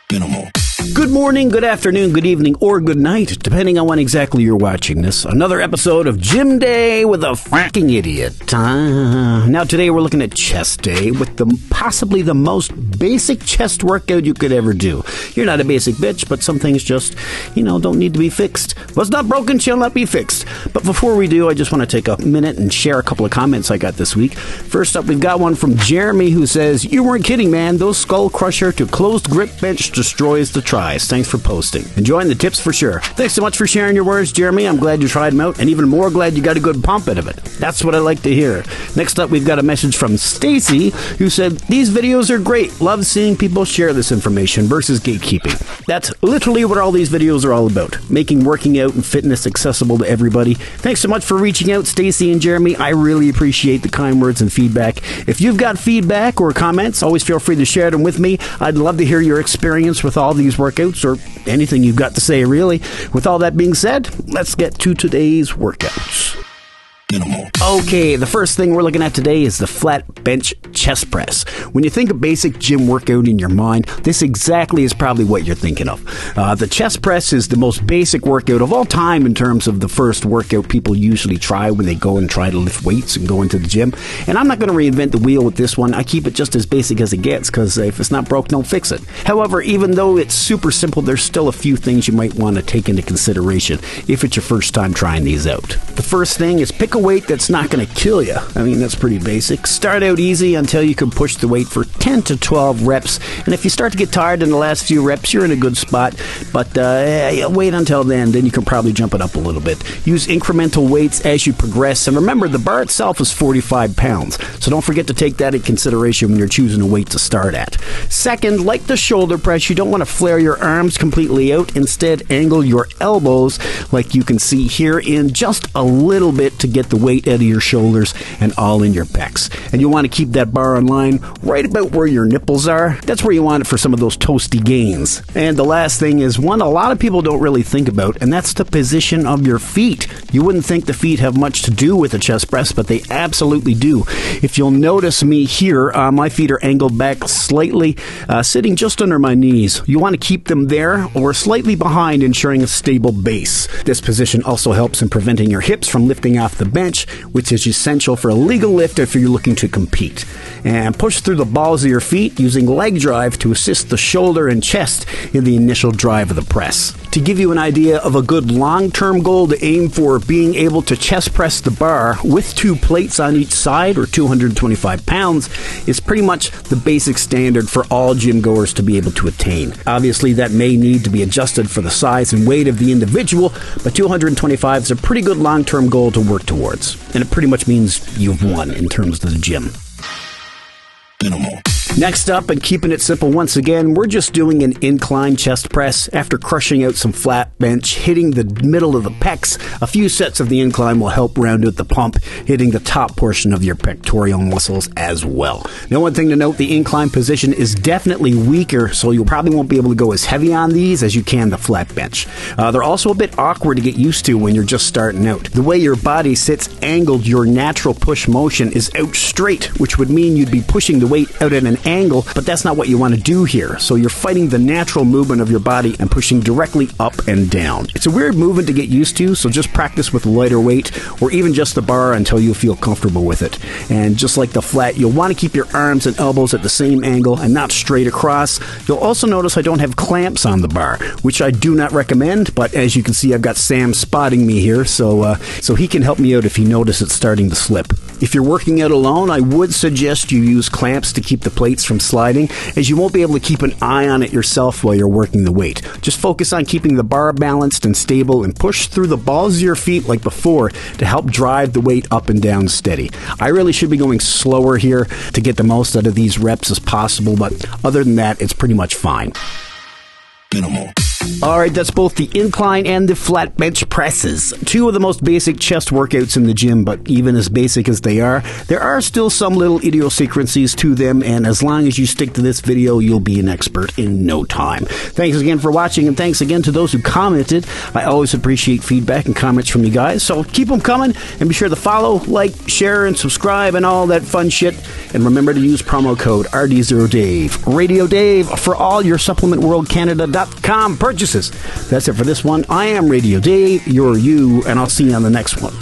Minimal. Good morning, good afternoon, good evening, or good night, depending on when exactly you're watching this. Another episode of Gym Day with a fucking idiot. Now today we're looking at chest day with possibly the most basic chest workout you could ever do. You're not a basic bitch, but some things just, don't need to be fixed. What's not broken shall not be fixed. But before we do, I just want to take a minute and share a couple of comments I got this week. First up, we've got one from Jeremy who says, "You weren't kidding, man. Those skull crusher to closed grip bench destroys the tries. Thanks for posting. Enjoying the tips for sure." Thanks so much for sharing your words, Jeremy. I'm glad you tried them out, and even more glad you got a good pump out of it. That's what I like to hear. Next up, we've got a message from Stacy who said, "These videos are great. Love seeing people share this information versus gatekeeping." That's literally what all these videos are all about. Making working out and fitness accessible to everybody. Thanks so much for reaching out, Stacy and Jeremy. I really appreciate the kind words and feedback. If you've got feedback or comments, always feel free to share them with me. I'd love to hear your experience with all these workouts, or anything you've got to say, really. With all that being said, let's get to today's workouts. Minimal. Okay, the first thing we're looking at today is the flat bench chest press. When you think of basic gym workout in your mind, this exactly is probably what you're thinking of. The chest press is the most basic workout of all time in terms of the first workout people usually try when they go and try to lift weights and go into the gym. And I'm not going to reinvent the wheel with this one. I keep it just as basic as it gets, because if it's not broke, don't fix it. However, even though it's super simple, there's still a few things you might want to take into consideration if it's your first time trying these out. The first thing is pick a weight that's not going to kill you. I mean, that's pretty basic. Start out easy until you can push the weight for 10 to 12 reps. And if you start to get tired in the last few reps, you're in a good spot. But wait until then you can probably jump it up a little bit. Use incremental weights as you progress. And remember, the bar itself is 45 pounds. So don't forget to take that in consideration when you're choosing a weight to start at. Second, like the shoulder press, you don't want to flare your arms completely out. Instead, angle your elbows like you can see here in just a little bit to get the weight out of your shoulders and all in your pecs. And you want to keep that bar on line right about where your nipples are. That's where you want it for some of those toasty gains. And the last thing is one a lot of people don't really think about, and that's the position of your feet. You wouldn't think the feet have much to do with a chest press, but they absolutely do. If you'll notice me here, my feet are angled back slightly, sitting just under my knees. You want to keep them there or slightly behind, ensuring a stable base. This position also helps in preventing your hips from lifting off the bench, which is essential for a legal lift if you're looking to compete. And push through the balls of your feet using leg drive to assist the shoulder and chest in the initial drive of the press. To give you an idea of a good long-term goal to aim for, being able to chest press the bar with 2 plates on each side, or 225 pounds, is pretty much the basic standard for all gym goers to be able to attain. Obviously, that may need to be adjusted for the size and weight of the individual, but 225 is a pretty good long-term goal to work towards. And it pretty much means you've won in terms of the gym. Minimal. Next up, and keeping it simple once again, we're just doing an incline chest press. After crushing out some flat bench, hitting the middle of the pecs, a few sets of the incline will help round out the pump, hitting the top portion of your pectoral muscles as well. Now, one thing to note, the incline position is definitely weaker, so you probably won't be able to go as heavy on these as you can the flat bench. They're also a bit awkward to get used to when you're just starting out. The way your body sits angled, your natural push motion is out straight, which would mean you'd be pushing the weight out at an angle, but that's not what you want to do here. So you're fighting the natural movement of your body and pushing directly up and down. It's a weird movement to get used to, so just practice with lighter weight or even just the bar until you feel comfortable with it. And just like the flat, you'll want to keep your arms and elbows at the same angle and not straight across. You'll also notice I don't have clamps on the bar, which I do not recommend, but as you can see, I've got Sam spotting me here, so he can help me out if he notices it's starting to slip. If you're working out alone, I would suggest you use clamps to keep the plates from sliding, as you won't be able to keep an eye on it yourself while you're working the weight. Just focus on keeping the bar balanced and stable and push through the balls of your feet like before to help drive the weight up and down steady. I really should be going slower here to get the most out of these reps as possible, but other than that, it's pretty much fine. Minimal. All right, that's both the incline and the flat bench presses. Two of the most basic chest workouts in the gym, but even as basic as they are, there are still some little idiosyncrasies to them, and as long as you stick to this video, you'll be an expert in no time. Thanks again for watching, and thanks again to those who commented. I always appreciate feedback and comments from you guys, so keep them coming, and be sure to follow, like, share, and subscribe, and all that fun shit. And remember to use promo code RD0Dave. Radio Dave for all your SupplementWorldCanada.com purchases. That's it for this one. I am Radio Dave, you're you, and I'll see you on the next one.